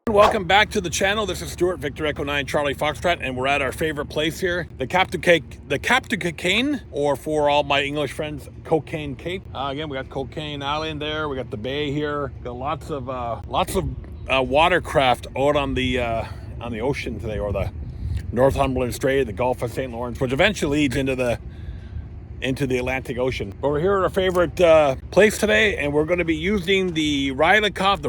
Welcome back to the channel. This is Stuart, Victor Echo 9 Charlie Foxtrot, and we're at our favorite place here, the Cocagne, or for all my English friends, Cocagne Cape. Again, we got Cocagne Island there. We got the bay here. Got lots of watercraft out on the ocean today, or the Northumberland Strait, the Gulf of St. Lawrence, which eventually leads into the Atlantic Ocean. But we're here at our favorite place today, and we're going to be using the Rybakov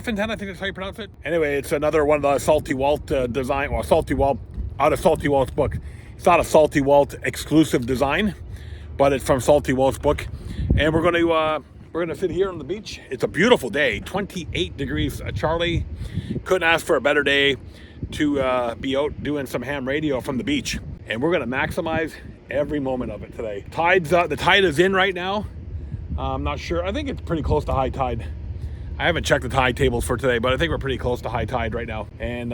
antenna. I think that's how you pronounce it. Anyway, it's another one of the Salty Walt design, well, Salty Walt, out of Salty Walt's book. It's not a Salty Walt exclusive design, but it's from Salty Walt's book. And we're going to sit here on the beach. It's a beautiful day, 28 degrees. Charlie couldn't ask for a better day to be out doing some ham radio from the beach. And we're going to maximize every moment of it today. The tide is in right now. I'm not sure. I think it's pretty close to high tide. I haven't checked the tide tables for today, but I think we're pretty close to high tide right now. And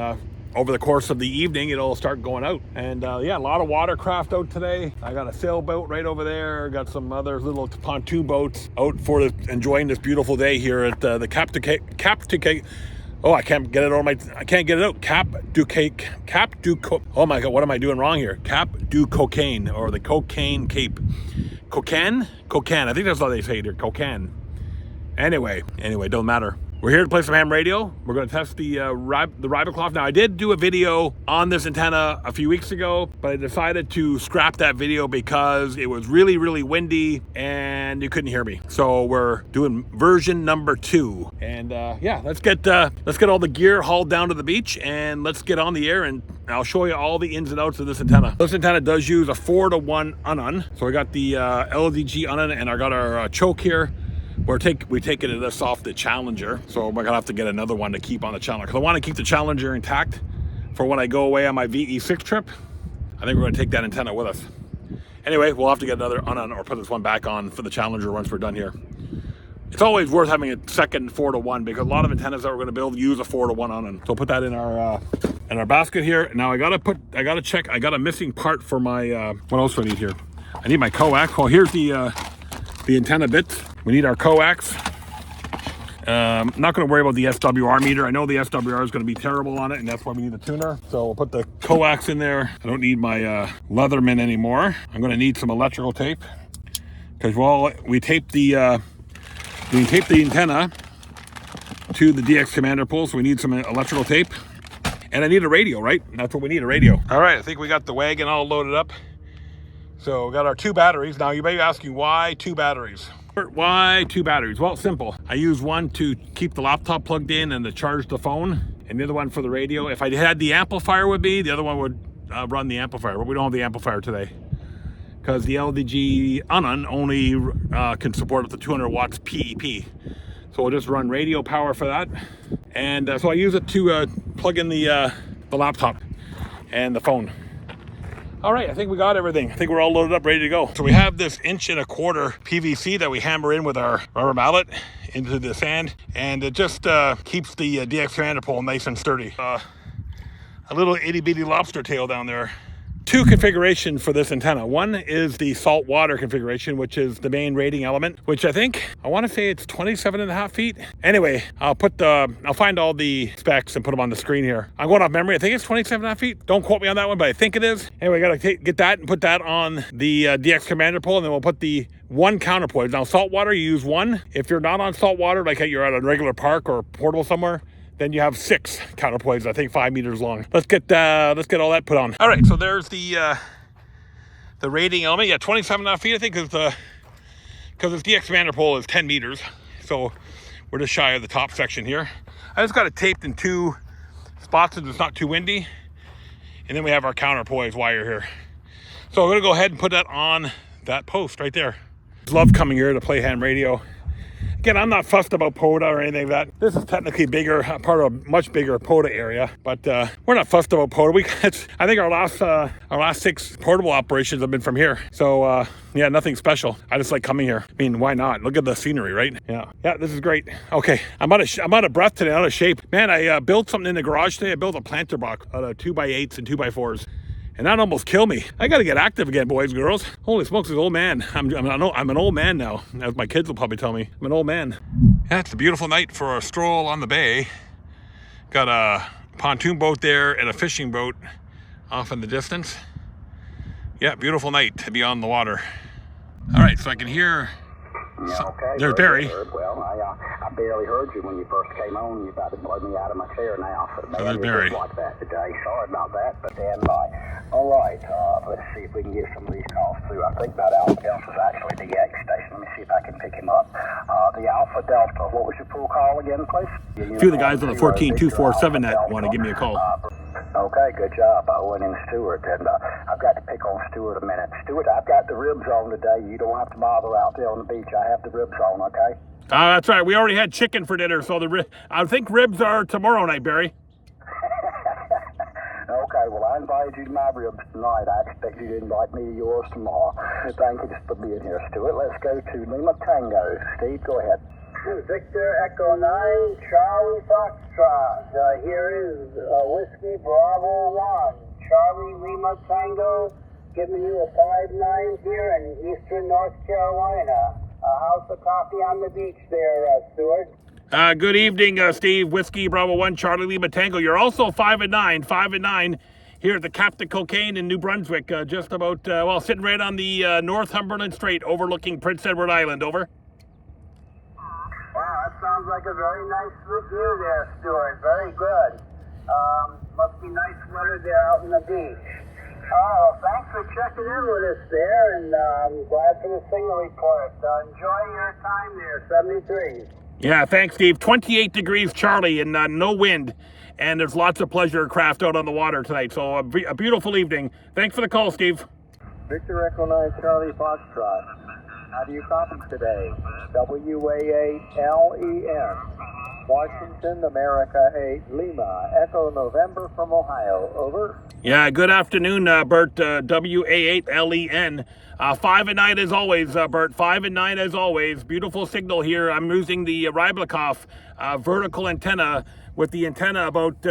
over the course of the evening, it'll start going out. And yeah, a lot of watercraft out today. I got a sailboat right over there. Got some other little pontoon boats out for enjoying this beautiful day here at the Cocagne. Oh, I can't get it out. Oh my God, what am I doing wrong here? Cap du Cocagne, or the Cocagne Cape. Cocagne. I think that's how they say it here. Cocagne. Anyway, don't matter. We're here to play some ham radio. We're going to test the Rybakov. Now, I did do a video on this antenna a few weeks ago, but I decided to scrap that video because it was really, really windy and you couldn't hear me. So we're doing version number 2. And yeah, let's get all the gear hauled down to the beach and let's get on the air, and I'll show you all the ins and outs of this antenna. This antenna does use a 4-to-1 unon. So I got the LDG unon, and I got our choke here. We're taking this off the Challenger, so we're gonna have to get another one to keep on the Challenger, because I want to keep the Challenger intact for when I go away on my VE6 trip. I think we're gonna take that antenna with us. Anyway, we'll have to get another on or put this one back on for the Challenger once we're done here. It's always worth having a second 4-to-1, because a lot of antennas that we're gonna build use a 4-to-1 on. So put that in our basket here. Now I got a missing part for my what else do I need here? I need my coax. Well, here's the antenna bits. We need our coax. I'm not going to worry about the SWR meter. I know the SWR is going to be terrible on it, and that's why we need the tuner. So we'll put the coax in there. I don't need my Leatherman anymore. I'm going to need some electrical tape, because we tape the antenna to the DX commander pole, so we need some electrical tape. And I need a radio, right? That's what we need, a radio. All right, I think we got the wagon all loaded up. So we got our 2 batteries. Now you may be asking, why 2 batteries? Why 2 batteries? Well, simple. I use one to keep the laptop plugged in and to charge the phone, and the other one for the radio. If I had the amplifier with me, the other one would run the amplifier, but we don't have the amplifier today, because the LDG unon only can support up to 200 watts PEP. So we'll just run radio power for that. And so I use it to plug in the laptop and the phone. All right, I think we got everything. I think we're all loaded up, ready to go. So we have this 1.25" PVC that we hammer in with our rubber mallet into the sand, and it just keeps the DX commander pole nice and sturdy. A little itty bitty lobster tail down there. 2 configurations for this antenna. One is the saltwater configuration, which is the main rating element, which I want to say it's 27.5 feet. Anyway, I'll find all the specs and put them on the screen here. I'm going off memory. I think it's 27.5 feet. Don't quote me on that one, but I think it is. Anyway, I gotta get that and put that on the DX commander pole, and then we'll put the 1 counterpoise. Now, saltwater, you use 1. If you're not on saltwater, like you're at a regular park or portable somewhere, then you have 6 counterpoises, I think 5 meters long. Let's get all that put on. All right, so there's the rating element. Yeah, 27.5 feet, I think, because this DX commander pole is 10 meters. So we're just shy of the top section here. I just got it taped in 2 spots so it's not too windy. And then we have our counterpoise wire here. So we're gonna go ahead and put that on that post right there. Love coming here to play ham radio. Again, I'm not fussed about POTA or anything like that. This is technically bigger, part of a much bigger POTA area, but we're not fussed about POTA. I think our last 6 portable operations have been from here. So yeah, nothing special. I just like coming here. I mean, why not? Look at the scenery, right? Yeah, this is great. Okay, I'm out of breath today, out of shape. Man, I built something in the garage today. I built a planter box out of 2x8s and 2x4s. And that almost killed me. I gotta get active again, boys and girls. Holy smokes, this old man. I'm an old man now, as my kids will probably tell me. I'm an old man. Yeah, it's a beautiful night for a stroll on the bay. Got a pontoon boat there and a fishing boat off in the distance. Yeah, beautiful night to be on the water. All right, so I can hear. Yeah, okay. There's Barry. Well, I barely heard you when you first came on. You about to blow me out of my chair now. So there's Barry. Like that today. Sorry about that, but stand by. All right, let's see if we can get some of these calls through. I think that Alpha's actually the X station. Let me see if I can pick him up. The Alpha Delta. What was your full call again, please? A few of the guys on the 14247 net want to give me a call. Okay, good job, Owen and Stewart. And I've got to pick on Stewart a minute. Stewart, I've got the ribs on today. You don't have to bother out there on the beach. I have the ribs on, okay? That's right. We already had chicken for dinner, so I think ribs are tomorrow night, Barry. Okay, well, I invited you to my ribs tonight. I expect you to invite me to yours tomorrow. Thank you for being here, Stewart. Let's go to Lima Tango. Steve, go ahead. Victor Echo 9, Charlie Foxtrot. Here is Whiskey Bravo 1, Charlie Lima Tango, giving you a 5-9 here in eastern North Carolina. How's the coffee on the beach there, Stewart? Good evening, Steve. Whiskey Bravo 1, Charlie Lima Tango. You're also 5-9 here at the Captain Cocagne in New Brunswick, just about, sitting right on the Northumberland Strait overlooking Prince Edward Island. Over. Wow, that sounds like a very nice view there, Stuart. Very good. Must be nice weather there out on the beach. Oh, thanks for checking in with us there, and I'm glad for the signal report. Enjoy your time there, 73. Yeah, thanks, Steve. 28 degrees, Charlie, and no wind. And there's lots of pleasure craft out on the water tonight. So a beautiful evening. Thanks for the call, Steve. Victor Echo 9, Charlie Foxtrot. How do you copy today? WAALEN. Washington, America 8, Lima. Echo November from Ohio. Over. Yeah, good afternoon, Bert. WA8LEN. 5-9 as always, Bert. 5-9 as always. Beautiful signal here. I'm using the Rybakov vertical antenna with the antenna about,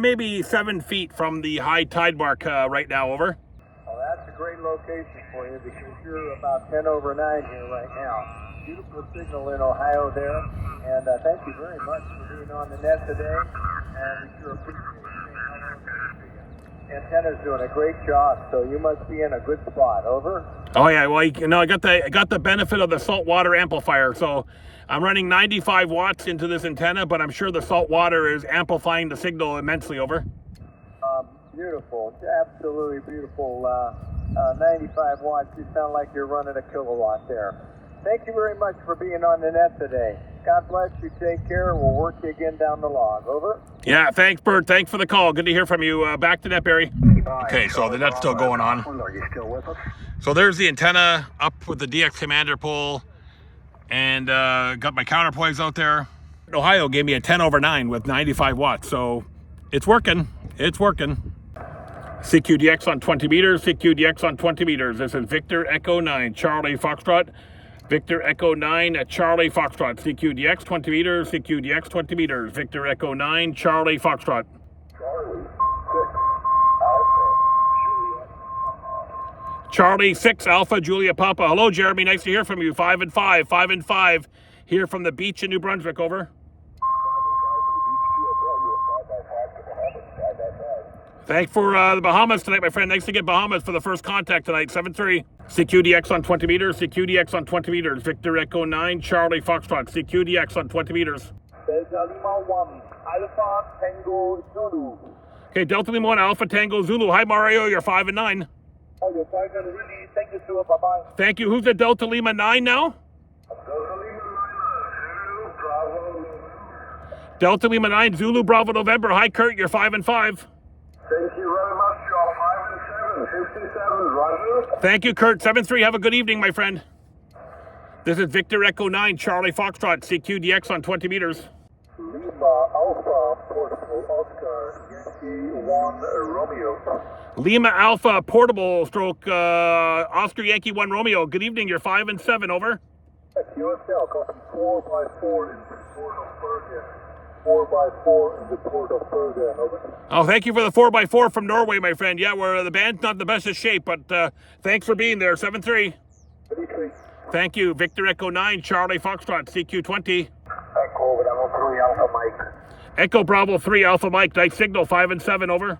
maybe 7 feet from the high tide mark right now. Over. Well, that's a great location for you because you're about 10 over 9 here right now. Beautiful signal in Ohio there. And thank you very much for being on the net today. And we sure appreciate it. Antenna's doing a great job, so you must be in a good spot. Over. Oh yeah, well, I got the benefit of the saltwater amplifier, so I'm running 95 watts into this antenna, but I'm sure the salt water is amplifying the signal immensely. Over. Beautiful, absolutely beautiful. 95 watts. You sound like you're running a kilowatt there. Thank you very much for being on the net today. God bless you. Take care. We'll work you again down the log. Over. Yeah, thanks, Bert. Thanks for the call. Good to hear from you. Back to net, Barry. Okay, so the net's still going on. Are you still with us? So there's the antenna up with the DX commander pole, and got my counterpoise out there. Ohio gave me a 10 over 9 with 95 watts, so it's working. It's working. CQDX on 20 meters, CQDX on 20 meters. This is Victor Echo 9, Charlie Foxtrot. Victor Echo 9 at Charlie Foxtrot. CQDX 20 meters, CQDX 20 meters. Victor Echo 9, Charlie Foxtrot. Charlie 6 Alpha Julia Papa. Hello, Jeremy. Nice to hear from you. 5-5 here from the beach in New Brunswick. Over. Thanks for the Bahamas tonight, my friend. Nice to get Bahamas for the first contact tonight. 7-3. CQDX on 20 meters. CQDX on 20 meters. Victor Echo 9, Charlie Foxtrot. CQDX on 20 meters. Delta Lima 1, Alpha Tango Zulu. Okay, Delta Lima 1, Alpha Tango Zulu. Hi, Mario. You're 5-9. Oh, you're 5 and really. Thank you, Stuart. Bye-bye. Thank you. Who's the Delta Lima 9 now? Delta Lima 9, Bravo. Delta Lima 9, Zulu Bravo November. Hi, Kurt. You're 5-5. Thank you very much. You're 5 and 7. 57, Roger. Thank you, Kurt. 7-3. Have a good evening, my friend. This is Victor Echo 9, Charlie Foxtrot, CQDX on 20 meters. Lima Alpha, Portable Oscar, Yankee 1 Romeo. Lima Alpha, Portable stroke, Oscar Yankee 1 Romeo. Good evening. You're 5-7. Over. QSL, copy 4x4 in the port of Bergen. 4x4 in the port of Bergen. Over. Oh, thank you for the 4x4 from Norway, my friend. Yeah, the band's not in the best of shape, but thanks for being there. 7-3. 73. Thank you. Victor Echo 9, Charlie Foxtrot, CQ20. Echo, Bravo 3, Alpha Mike. Echo Bravo 3 Alpha Mike, nice signal, 5 and 7, over.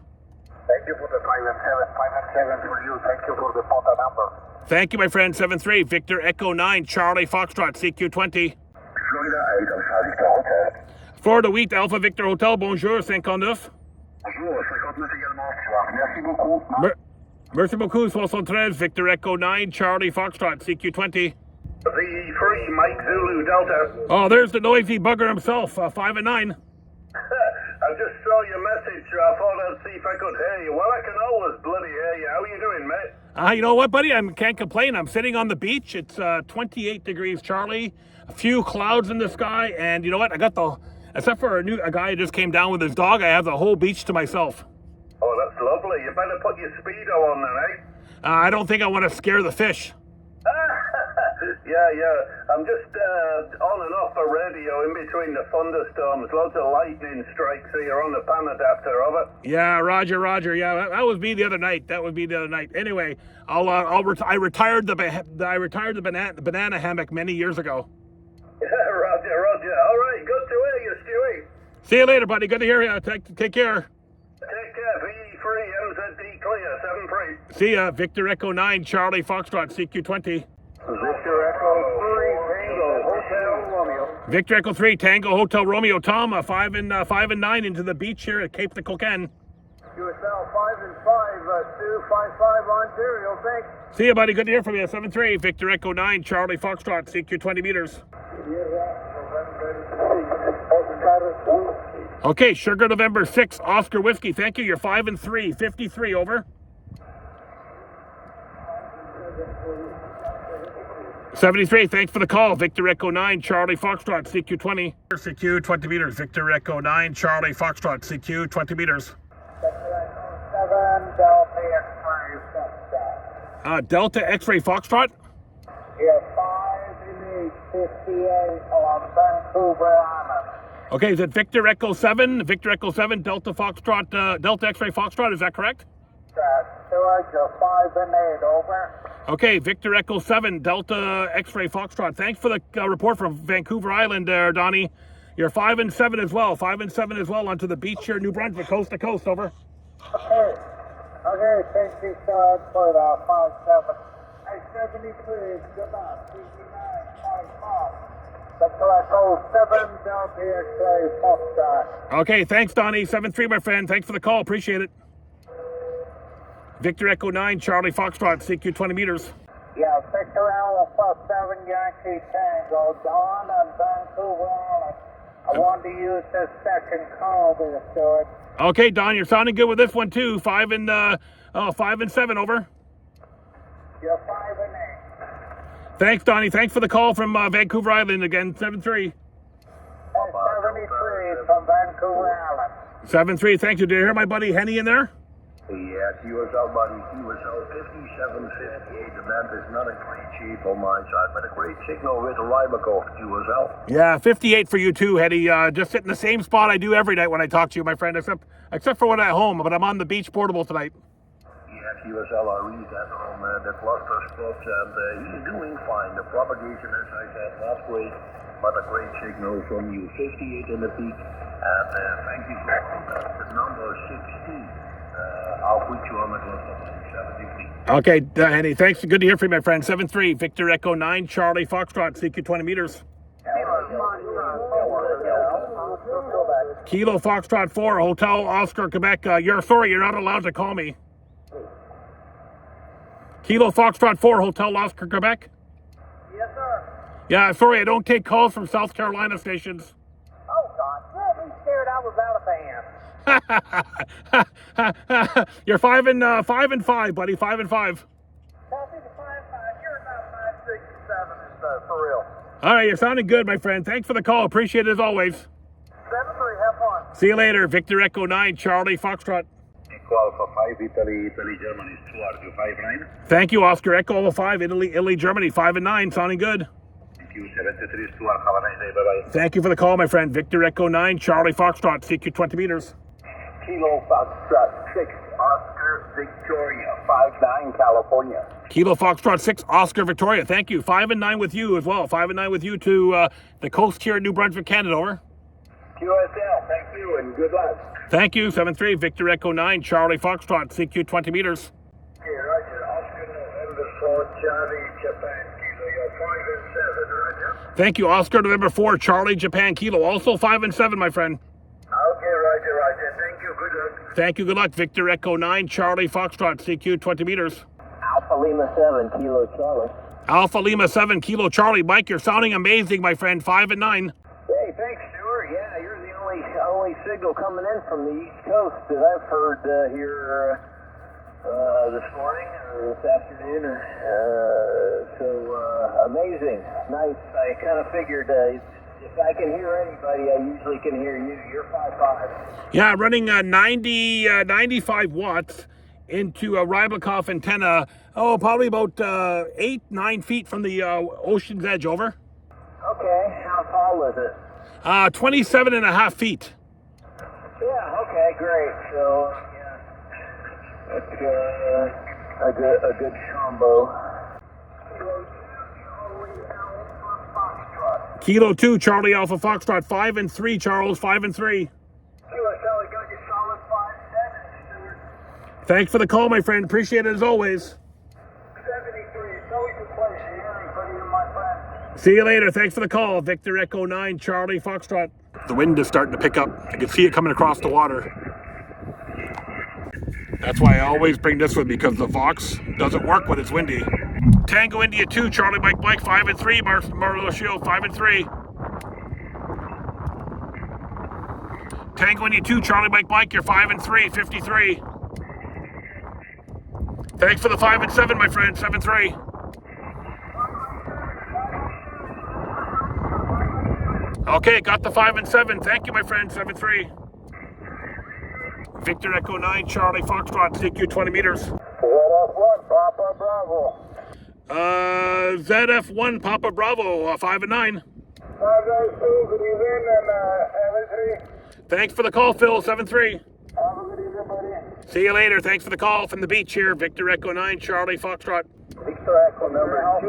Thank you for the 5 and 7. 5 and 7 for you. Thank you for the photo number. Thank you, my friend, 7-3. Victor Echo 9, Charlie Foxtrot, CQ20. Florida 8, I'm sorry, the hotel. Florida Wheat, Alpha Victor Hotel, bonjour, 59. Bonjour, 59 également, soir. Merci beaucoup. Merci beaucoup, 73. Victor Echo 9, Charlie Foxtrot, CQ20. V3, Mike Zulu Delta. Oh, there's the noisy bugger himself, 5 and 9. I just saw your message. I thought I'd see if I could hear you. Well, I can always bloody hear you. How are you doing, mate? You know what, buddy? I can't complain. I'm sitting on the beach. It's 28 degrees, Charlie. A few clouds in the sky, and you know what? I got except for a guy who just came down with his dog, I have the whole beach to myself. Oh, that's lovely. You better put your Speedo on then, eh? I don't think I want to scare the fish. Yeah. I'm just on and off the radio in between the thunderstorms. Lots of lightning strikes here on the pan adapter of it. Yeah, Roger. Yeah, that was me the other night. Anyway, I retired the banana hammock many years ago. Yeah, Roger. All right, good to hear you, Stewie. See you later, buddy. Good to hear you. Take care. Take care. V3 MZD clear 7-3. See ya. Victor Echo 9, Charlie Foxtrot, CQ20. Victor Echo 3 Tango Hotel Romeo. Victor Echo 3 Tango Hotel Romeo. Tom, 5 and 9 into the beach here at Cape de Cocagne. QSL 5 and 5, 255 Ontario. Thanks. See you, buddy. Good to hear from you. 7-3. Victor Echo 9, Charlie Foxtrot, CQ 20 meters. Okay, Sugar November 6, Oscar Whiskey. Thank you. You're 5 and 3, 53, over. 73, thanks for the call. Victor Echo 9, Charlie Foxtrot, CQ 20. CQ 20 meters. Victor Echo 9, Charlie Foxtrot, CQ 20 meters. Delta X-ray Foxtrot? Yeah, 5 and 8, 58 on Vancouver Island. Okay, is it Victor Echo 7? Victor Echo 7, Delta Foxtrot, Delta X-ray Foxtrot, is that correct? Georgia 5 and 8, over. Okay, Victor Echo 7, Delta X-ray Foxtrot. Thanks for the report from Vancouver Island there, Donnie. You're 5 and 7 as well. 5 and 7 as well onto the beach here, New Brunswick, coast to coast, over. Okay, thank you, sir, for the 5-7. Hey, 73, goodbye, 59.5. Victor Echo 7, Delta X-ray Foxtrot. Okay, thanks, Donnie. 7-3, my friend. Thanks for the call. Appreciate it. Victor Echo 9, Charlie Foxtrot, CQ 20 meters. Yeah, Victor Alpha 7, Yankee Tango, Dawn and Vancouver Island. I wanted to use this second call there, Stuart. Okay, Don, you're sounding good with this one too. 5 and 7, over. You're 5 and 8. Thanks, Donnie. Thanks for the call from Vancouver Island again. 7-3. 73 from Vancouver Island. 7-3. Thank you. Did you hear my buddy Henny in there? Yes, QSL buddy, QSL 5758, the band is not a great shape on my side, but a great signal with a Rybakov QSL. Yeah, 58 for you too, Henny. Just sit in the same spot I do every night when I talk to you, my friend, except for when I'm at home, but I'm on the beach portable tonight. Yes, QSL, I read that on the cluster spots, and he's doing fine. The propagation, as I said, not great, but a great signal from you. 58 in the peak, and thank you for the number 16. I'll put you on the cluster 73. Okay, Henny, thanks. Good to hear from you, my friend. 7-3, Victor Echo 9, Charlie Foxtrot, CQ 20 meters. Kilo Foxtrot 4, Hotel Oscar, Quebec. You're not allowed to call me. Kilo Foxtrot 4, Hotel Oscar, Quebec. Yes, sir. Yeah, sorry, I don't take calls from South Carolina stations. Oh, God. Yeah, me scared I was out of band. You're 5 and 5, buddy. 5 and 5. Copy the 5-5. You're about 5, 6, and 7 for real. All right, you're sounding good, my friend. Thanks for the call. Appreciate it as always. 7-3. Have fun. See you later. Victor Echo 9, Charlie Foxtrot. Echo Alpha 5, Italy, Germany, Stuart, 5-9. Thank you, Oscar. Echo Alpha 5, Italy, Germany, 5 and 9. Sounding good. Thank you, 73, Stuart. Have a nice day. Bye-bye. Thank you for the call, my friend. Victor Echo 9, Charlie Foxtrot, CQ 20 meters. Kilo Foxtrot 6, Oscar Victoria, 5-9, California. Kilo Foxtrot 6, Oscar Victoria. Thank you. 5 and 9 with you as well. 5 and 9 with you to the coast here in New Brunswick, Canada. Over. QSL, thank you and good luck. Thank you, 7-3, Victor Echo 9, Charlie Foxtrot, CQ 20 meters. Okay, Roger. Oscar November 4, Charlie, Japan, Kilo. You're 5 and 7, Roger. Thank you, Oscar, November 4, Charlie, Japan, Kilo, also 5 and 7, my friend. Okay, Roger. Thank you. Good luck. Thank you, good luck, Victor Echo 9, Charlie Foxtrot, CQ 20 meters. Alpha Lima 7, Kilo Charlie. Alpha Lima 7, Kilo Charlie. Mike, you're sounding amazing, my friend, 5 and 9. Hey, thanks, Stuart. Yeah, you're the only signal coming in from the East Coast that I've heard here this morning or this afternoon. So amazing. Nice. I kind of figured if I can hear anybody, I usually can hear you. You're 5.5. Yeah, running 95 watts into a Rybakov antenna, probably about 8-9 feet from the ocean's edge, over. Okay, how tall is it? 27.5 feet. Yeah, okay, great. So, yeah, that's a good combo. Kilo 2, Charlie Alpha Foxtrot, 5 and 3, Charles, 5 and 3. Thanks for the call, my friend. Appreciate it as always. 73, it's always a pleasure hearing from you, my friend. See you later. Thanks for the call. Victor Echo 9, Charlie Foxtrot. The wind is starting to pick up. I can see it coming across the water. That's why I always bring this with me, because the Vox doesn't work when it's windy. Tango India 2, Charlie Mike 5 and 3, Mauricio 5 and 3. Tango India 2, Charlie Mike, you're 5 and 3, 53. Thanks for the 5 and 7, my friend, 7-3. Okay, got the 5 and 7. Thank you, my friend, 7-3. Victor Echo 9, Charlie Foxtrot, CQ 20 meters. ZF1, Papa Bravo. ZF1, Papa Bravo, 5 and 9. Good evening, and 7-3. Thanks for the call, Phil, 7-3. Have a good evening, buddy. See you later. Thanks for the call from the beach here. Victor Echo 9, Charlie Foxtrot. Victor Echo number 2,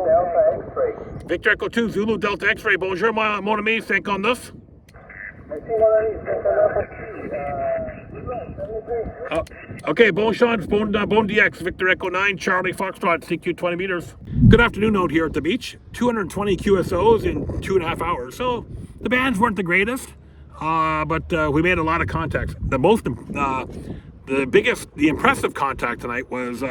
Delta X-ray. Victor Echo 2, Zulu Delta X-ray. Bonjour, mon ami. 59. Okay, bon chance, bon DX, Victor Echo 9, Charlie Foxtrot, CQ 20 meters. Good afternoon out here at the beach. 220 QSOs in 2.5 hours. So the bands weren't the greatest, but we made a lot of contacts. The impressive contact tonight was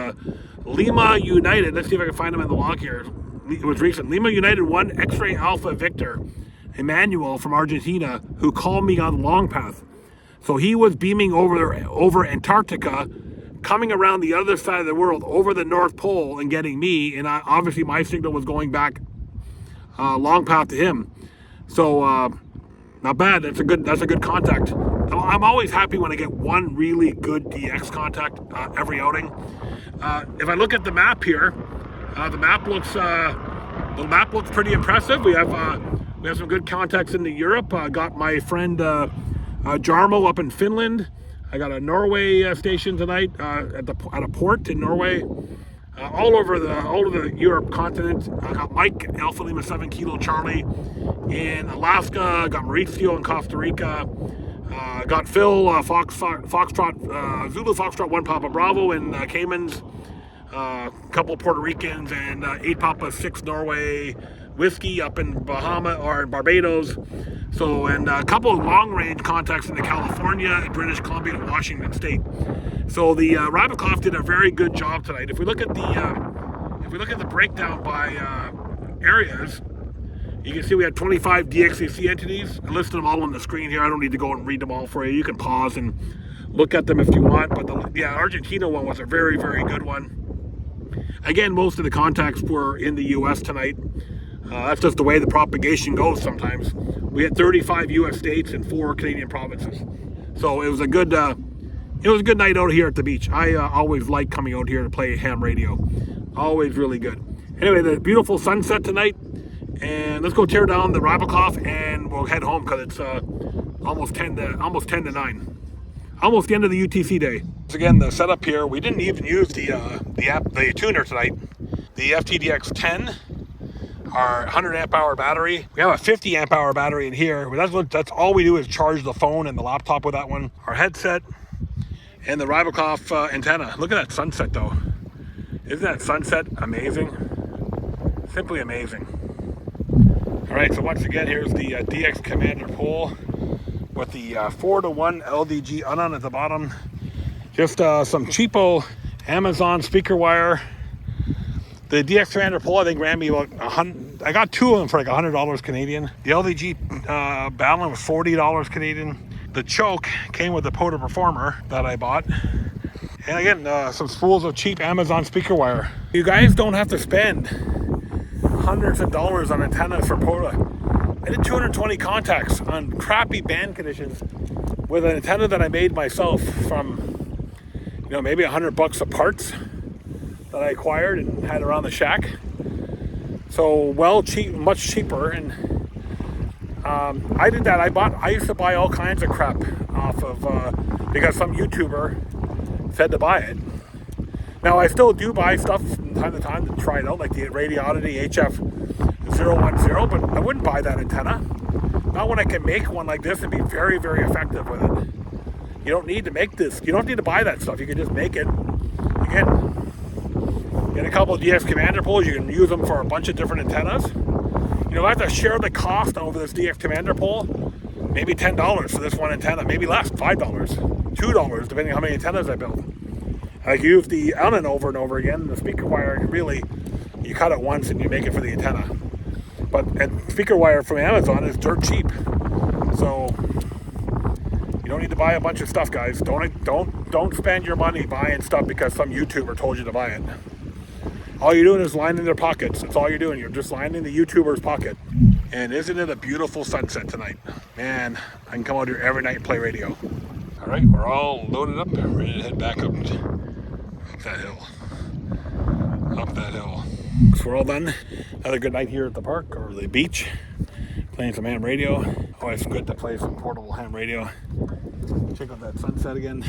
Lima United. Let's see if I can find them in the log here. It was recent. Lima United 1 X-ray Alpha Victor, Emmanuel from Argentina, who called me on long path. So he was beaming over Antarctica, coming around the other side of the world, over the North Pole, and getting me. And obviously my signal was going back long path to him. So not bad. That's a good contact. I'm always happy when I get one really good DX contact every outing. If I look at the map here, the map looks pretty impressive. We have some good contacts into Europe. Got my friend Jarmo up in Finland. I got a Norway station tonight at a port in Norway. All over the Europe continent. I got Mike Alpha Lima 7 Kilo Charlie in Alaska. I got Mauricio in Costa Rica. Got Phil Foxtrot Zulu Foxtrot 1 Papa Bravo in Caymans. A couple Puerto Ricans and 8 Papa 6 Norway whiskey up in Barbados. So, and a couple of long-range contacts into California, British Columbia, and Washington State. So the Rybakov did a very good job tonight. If we look at the breakdown by areas, you can see we had 25 DXCC entities. I listed them all on the screen here. I don't need to go and read them all for you. You can pause and look at them if you want. But the Argentina one was a very, very good one. Again, most of the contacts were in the U.S. tonight. That's just the way the propagation goes sometimes. We had 35 U.S. states and 4 Canadian provinces. So it was a good night out here at the beach. I always like coming out here to play ham radio. Always really good. Anyway, the beautiful sunset tonight. And let's go tear down the Rybakov and we'll head home because it's almost 10 to 9. Almost the end of the UTC day. Again, the setup here, we didn't even use the tuner tonight. The FTDX 10, our 100 amp hour battery. We have a 50 amp hour battery in here. That's all we do is charge the phone and the laptop with that one. Our headset and the Rybakov antenna. Look at that sunset though. Isn't that sunset amazing? Simply amazing. All right, so once again, here's the DX Commander pole with the 4-to-1 LDG unon at the bottom. Just some cheapo Amazon speaker wire. The DX Commander pole, I think, ran me about $100. I got two of them for like $100 Canadian. The LDG balun was $40 Canadian. The choke came with the Poda Performer that I bought. And again, some spools of cheap Amazon speaker wire. You guys don't have to spend hundreds of dollars on antennas for Poda. I did 220 contacts on crappy band conditions with an antenna that I made myself from, you know, maybe $100 of parts that I acquired and had around the shack. So much cheaper. And I did that. I used to buy all kinds of crap off of because some YouTuber said to buy it. Now I still do buy stuff from time to time to try it out, like the Radioddity HF010, but I wouldn't buy that antenna. Not when I can make one like this and be very, very effective with it. You don't need to make this. You don't need to buy that stuff. You can just make it. Again, get a couple of DX Commander poles. You can use them for a bunch of different antennas. You know, I have to share the cost over this DX Commander pole. Maybe $10 for this one antenna. Maybe less, $5, $2, depending on how many antennas I build. I use the unon over and over again. The speaker wire, really, you cut it once and you make it for the antenna. But speaker wire from Amazon is dirt cheap. So you don't need to buy a bunch of stuff, guys. Don't spend your money buying stuff because some YouTuber told you to buy it. All you're doing is lining their pockets. That's all you're doing. You're just lining the YouTuber's pocket. And isn't it a beautiful sunset tonight? Man, I can come out here every night and play radio. All right, we're all loaded up, ready to head back up that hill. Up that hill. So we're all done. Another good night here at the park or the beach. Playing some ham radio. Always good to play some portable ham radio. Check out that sunset again.